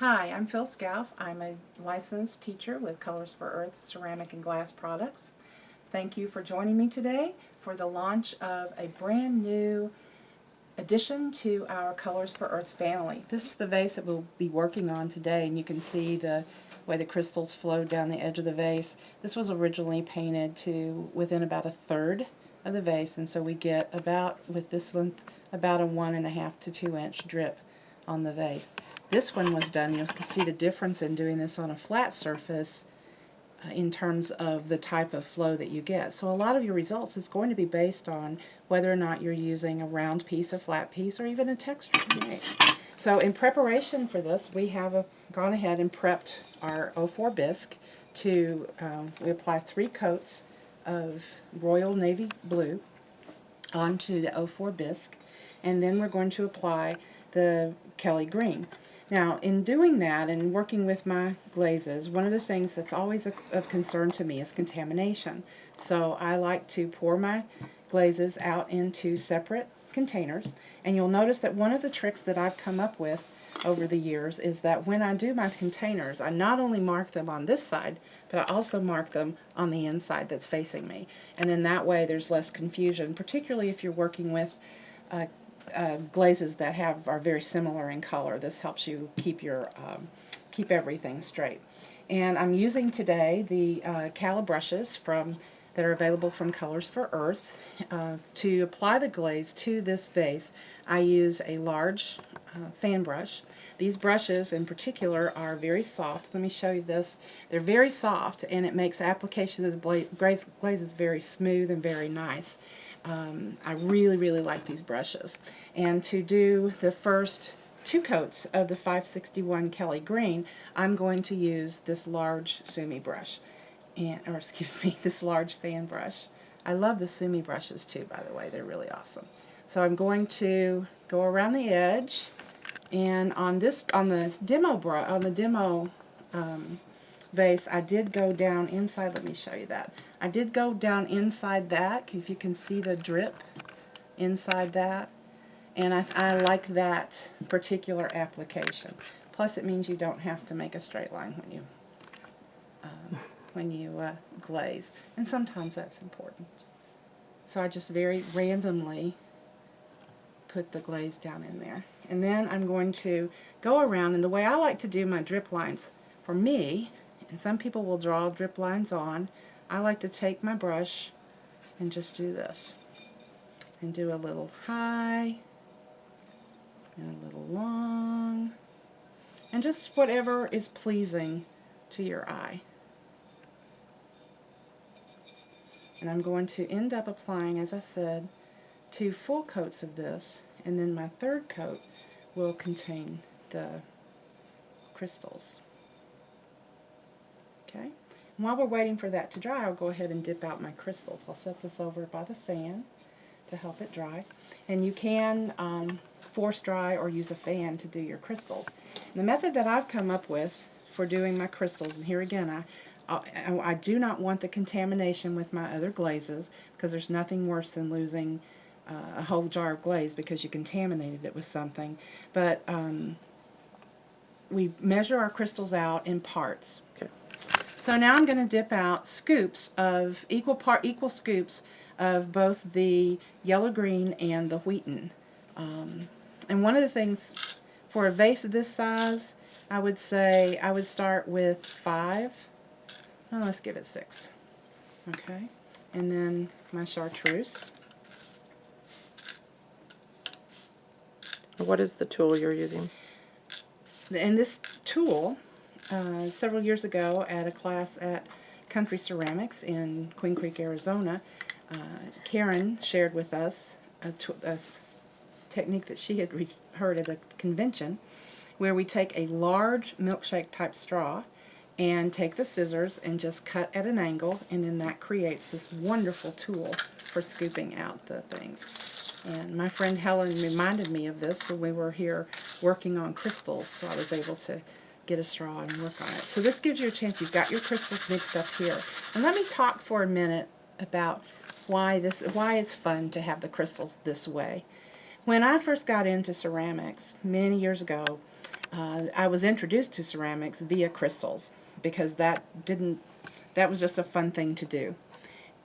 Hi, I'm Phil Scalf. I'm a licensed teacher with Colors for Earth ceramic and glass products. Thank you for joining me today for the launch of a brand new addition to our Colors for Earth family. This is the vase that we'll be working on today, and you can see the way the crystals flow down the edge of the vase. This was originally painted to within about a third of the vase, and so we get about, with this length, about a 1.5 to 2 inch drip on the vase. This one was done, you can see the difference in doing this on a flat surface in terms of the type of flow that you get. So a lot of your results is going to be based on whether or not you're using a round piece, a flat piece, or even a textured piece. So in preparation for this, we have gone ahead and prepped our 04 bisque to, we apply 3 coats of royal navy blue onto the 04 bisque, and then we're going to apply the Kelly Green. Now, in doing that and working with my glazes, one of the things that's always of concern to me is contamination. So I like to pour my glazes out into separate containers, and you'll notice that one of the tricks that I've come up with over the years is that when I do my containers, I not only mark them on this side, but I also mark them on the inside that's facing me. And then that way there's less confusion, particularly if you're working with glazes that are very similar in color. This helps you keep your keep everything straight. And I'm using today the Cala brushes that are available from Colors for Earth. To apply the glaze to this vase, I use a large fan brush. These brushes in particular are very soft. Let me show you this. They're very soft, and it makes application of the glazes very smooth and very nice. I really like these brushes. And to do the first 2 coats of the 561 Kelly Green, I'm going to use this large sumi brush, this large fan brush. I love the sumi brushes too, by the way. They're really awesome. So I'm going to go around the edge, and on the demo vase, I did go down inside. Let me show you that. I did go down inside that, if you can see the drip inside that, and I like that particular application. Plus it means you don't have to make a straight line when you glaze, and sometimes that's important. So I just very randomly put the glaze down in there. And then I'm going to go around, and the way I like to do my drip lines, for me, and some people will draw drip lines on, I like to take my brush and just do this. And do a little high, and a little long, and just whatever is pleasing to your eye. And I'm going to end up applying, as I said, 2 full coats of this, and then my 3rd coat will contain the crystals. Okay? And while we're waiting for that to dry, I'll go ahead and dip out my crystals. I'll set this over by the fan to help it dry. And you can force dry or use a fan to do your crystals. And the method that I've come up with for doing my crystals, and here again, I do not want the contamination with my other glazes, because there's nothing worse than losing a whole jar of glaze because you contaminated it with something. But we measure our crystals out in parts. Okay. So now I'm going to dip out scoops of equal scoops of both the yellow green and the Wheaten. And one of the things for a vase of this size, I would say I would start with 5. Well, let's give it 6. Okay, and then my chartreuse. What is the tool you're using? And this tool, several years ago at a class at Country Ceramics in Queen Creek, Arizona, Karen shared with us a technique that she had heard at a convention, where we take a large milkshake type straw and take the scissors and just cut at an angle, and then that creates this wonderful tool for scooping out the things. And my friend Helen reminded me of this when we were here working on crystals, so I was able to get a straw and work on it. So this gives you a chance. You've got your crystals mixed up here. And let me talk for a minute about why it's fun to have the crystals this way. When I first got into ceramics many years ago, I was introduced to ceramics via crystals because that was just a fun thing to do.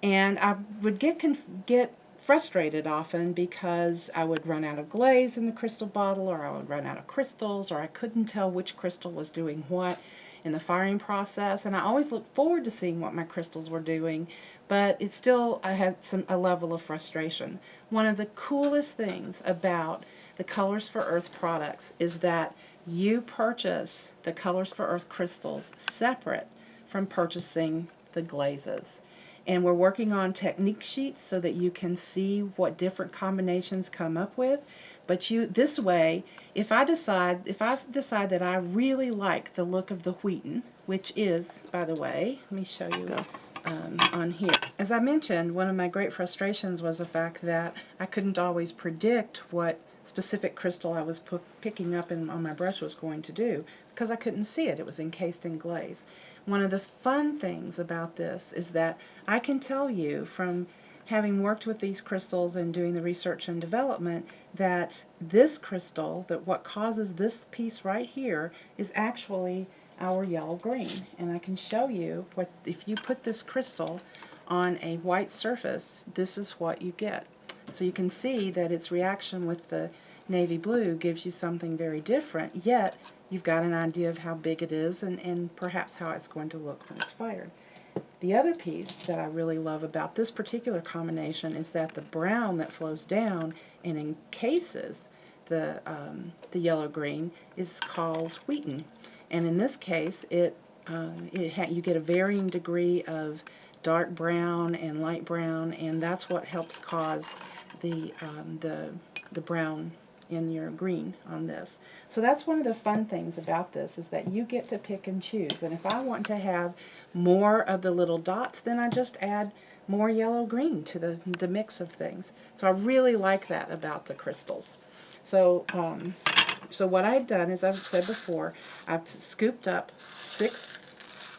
And I would get frustrated often because I would run out of glaze in the crystal bottle, or I would run out of crystals, or I couldn't tell which crystal was doing what in the firing process. And I always looked forward to seeing what my crystals were doing, but it still, I had a level of frustration. One of the coolest things about the Colors for Earth products is that you purchase the Colors for Earth crystals separate from purchasing the glazes. And we're working on technique sheets so that you can see what different combinations come up with. But this way, if I decide that I really like the look of the Wheaten, which is, by the way, let me show you on here. As I mentioned, one of my great frustrations was the fact that I couldn't always predict what specific crystal I was picking up on my brush was going to do because I couldn't see it. It was encased in glaze. One of the fun things about this is that I can tell you from having worked with these crystals and doing the research and development that this crystal, that what causes this piece right here is actually our yellow green. And I can show you what, if you put this crystal on a white surface, this is what you get. So you can see that its reaction with the navy blue gives you something very different, yet you've got an idea of how big it is and perhaps how it's going to look when it's fired. The other piece that I really love about this particular combination is that the brown that flows down and encases the yellow-green is called Wheaten. And in this case, you get a varying degree of dark brown and light brown, and that's what helps cause the brown in your green on this. So that's one of the fun things about this, is that you get to pick and choose. And if I want to have more of the little dots, then I just add more yellow-green to the mix of things. So I really like that about the crystals. So what I've done, as I've said before, I've scooped up 6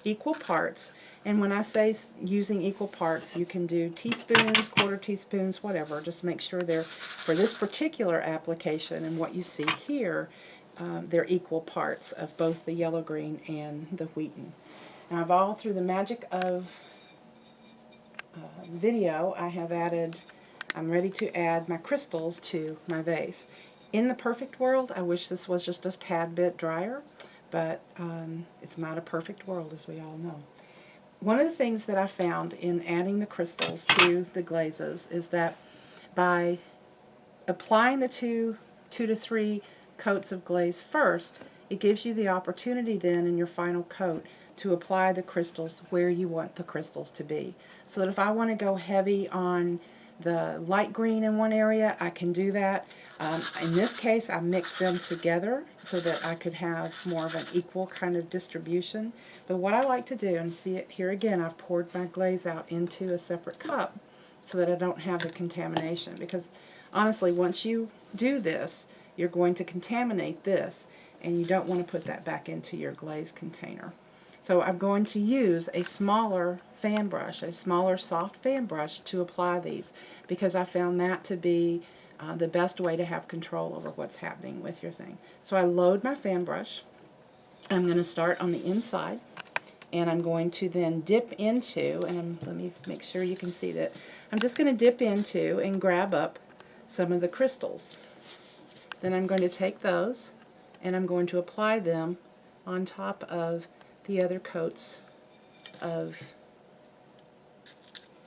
equal parts. And when I say using equal parts, you can do teaspoons, quarter teaspoons, whatever. Just make sure they're, for this particular application and what you see here, they're equal parts of both the yellow-green and the Wheaten. Now, all through the magic of video, I'm ready to add my crystals to my vase. In the perfect world, I wish this was just a tad bit drier, but it's not a perfect world, as we all know. One of the things that I found in adding the crystals to the glazes is that by applying the two to 3 coats of glaze first, it gives you the opportunity then in your final coat to apply the crystals where you want the crystals to be. So that if I want to go heavy on the light green in one area, I can do that. In this case, I mixed them together so that I could have more of an equal kind of distribution. But what I like to do, and see it here again, I've poured my glaze out into a separate cup so that I don't have the contamination. Because honestly, once you do this, you're going to contaminate this, and you don't want to put that back into your glaze container. So I'm going to use a smaller fan brush, a smaller soft fan brush to apply these, because I found that to be the best way to have control over what's happening with your thing. So I load my fan brush. I'm going to start on the inside, and I'm going to then dip into, and let me make sure you can see that, I'm just going to dip into and grab up some of the crystals. Then I'm going to take those and I'm going to apply them on top of the other coats of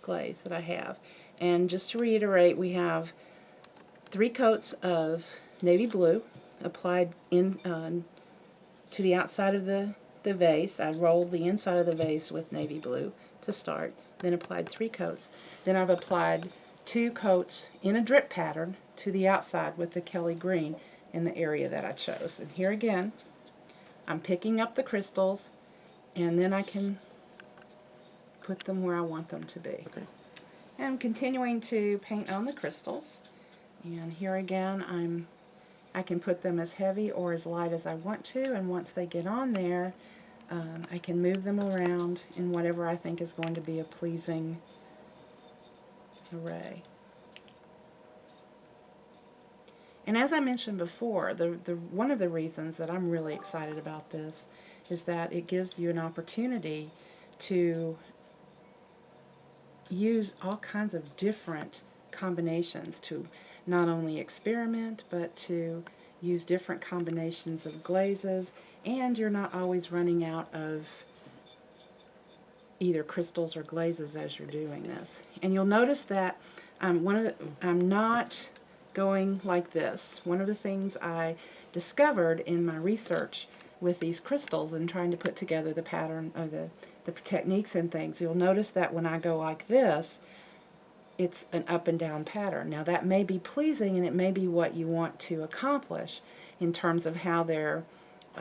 glaze that I have. And just to reiterate, we have 3 coats of navy blue applied in to the outside of the vase. I rolled the inside of the vase with navy blue to start, then applied 3 coats. Then I've applied 2 coats in a drip pattern to the outside with the Kelly Green in the area that I chose. And here again, I'm picking up the crystals, and then I can put them where I want them to be. Okay. And I'm continuing to paint on the crystals, and here again I can put them as heavy or as light as I want to, and once they get on there, I can move them around in whatever I think is going to be a pleasing array. And as I mentioned before, one of the reasons that I'm really excited about this is that it gives you an opportunity to use all kinds of different combinations, to not only experiment, but to use different combinations of glazes, and you're not always running out of either crystals or glazes as you're doing this. And you'll notice that I'm not going like this. One of the things I discovered in my research with these crystals and trying to put together the pattern or the techniques and things, you'll notice that when I go like this, it's an up and down pattern. Now that may be pleasing, and it may be what you want to accomplish in terms of how they're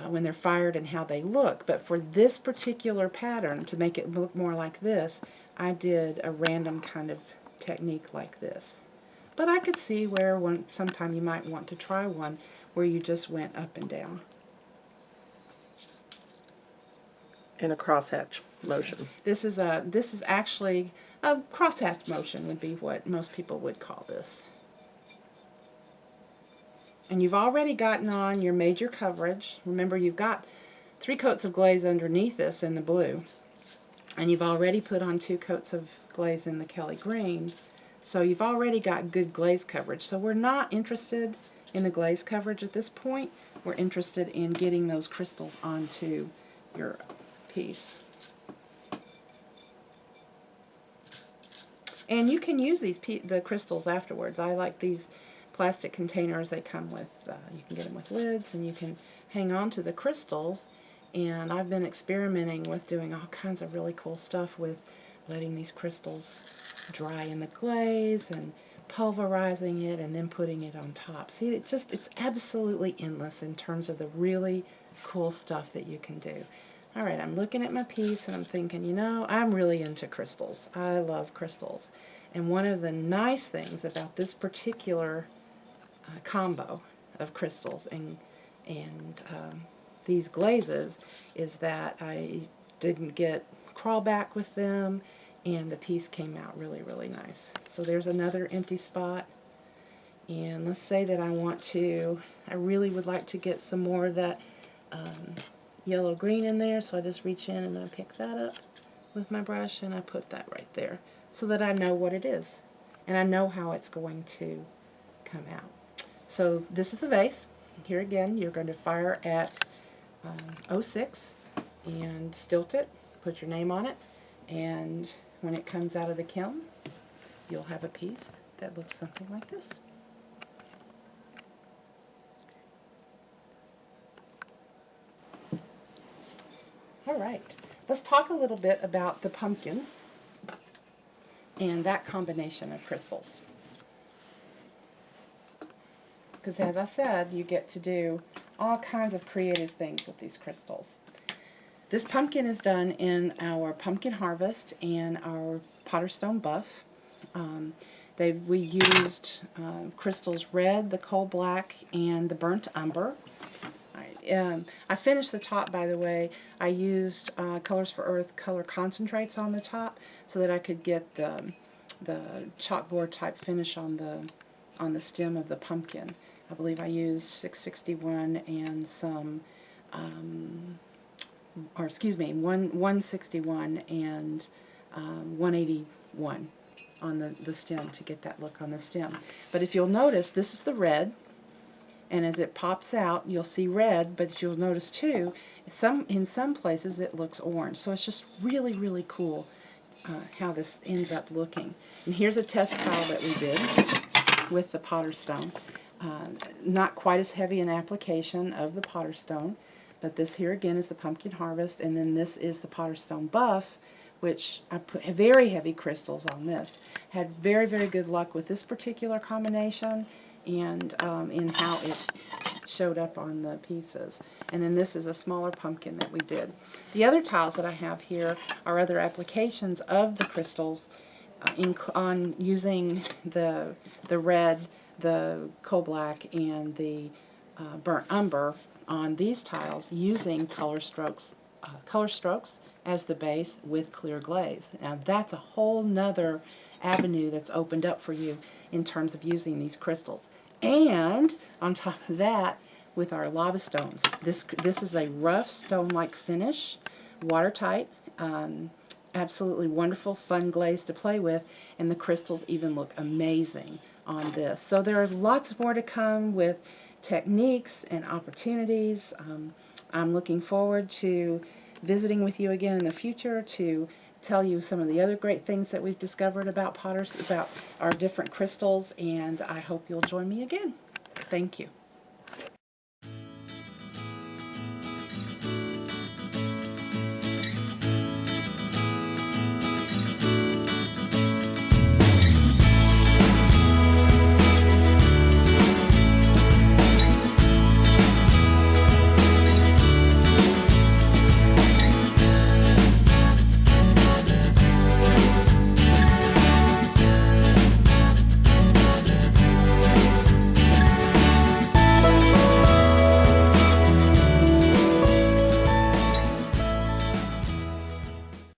when they're fired and how they look. But for this particular pattern, to make it look more like this, I did a random kind of technique like this. But I could see where sometime you might want to try one where you just went up and down. In a crosshatch motion. This is actually a crosshatch motion would be what most people would call this. And you've already gotten on your major coverage. Remember, you've got 3 coats of glaze underneath this in the blue, and you've already put on 2 coats of glaze in the Kelly Green, so you've already got good glaze coverage. So we're not interested in the glaze coverage at this point. We're interested in getting those crystals onto your piece. And you can use the crystals afterwards. I like these plastic containers. They come with, you can get them with lids, and you can hang on to the crystals. And I've been experimenting with doing all kinds of really cool stuff with letting these crystals dry in the glaze and pulverizing it and then putting it on top. See, it's absolutely endless in terms of the really cool stuff that you can do. All right, I'm looking at my piece and I'm thinking, you know, I'm really into crystals. I love crystals. And one of the nice things about this particular combo of crystals and these glazes is that I didn't get crawl back with them, and the piece came out really, really nice. So there's another empty spot. And let's say that I really would like to get some more of that yellow green in there, so I just reach in and I pick that up with my brush and I put that right there so that I know what it is and I know how it's going to come out. So this is the vase. Here again, you're going to fire at 06 and stilt it, put your name on it, and when it comes out of the kiln, you'll have a piece that looks something like this. All right, let's talk a little bit about the pumpkins and that combination of crystals. Because as I said, you get to do all kinds of creative things with these crystals. This pumpkin is done in our pumpkin harvest and our Potterstone buff. We used crystals red, the coal black, and the burnt umber. I finished the top, by the way. I used Colors for Earth color concentrates on the top so that I could get the chalkboard type finish on the stem of the pumpkin. I believe I used 661 and some, 161 and 181 on the stem to get that look on the stem. But if you'll notice, this is the red. And as it pops out, you'll see red, but you'll notice too, in some places it looks orange. So it's just really, really cool how this ends up looking. And here's a test tile that we did with the Potterstone. Not quite as heavy an application of the Potterstone, but this here again is the Pumpkin Harvest, and then this is the Potterstone Buff, which I put very heavy crystals on this. Had very, very good luck with this particular combination, and in how it showed up on the pieces. And then this is a smaller pumpkin that we did. The other tiles that I have here are other applications of the crystals on using the red, the coal black, and the burnt umber on these tiles using color strokes as the base with clear glaze. Now that's a whole nother avenue that's opened up for you in terms of using these crystals. And on top of that, with our lava stones, this is a rough stone-like finish, watertight, absolutely wonderful, fun glaze to play with, and the crystals even look amazing on this. So there are lots more to come with techniques and opportunities. I'm looking forward to visiting with you again in the future to tell you some of the other great things that we've discovered about potters, about our different crystals, and I hope you'll join me again. Thank you.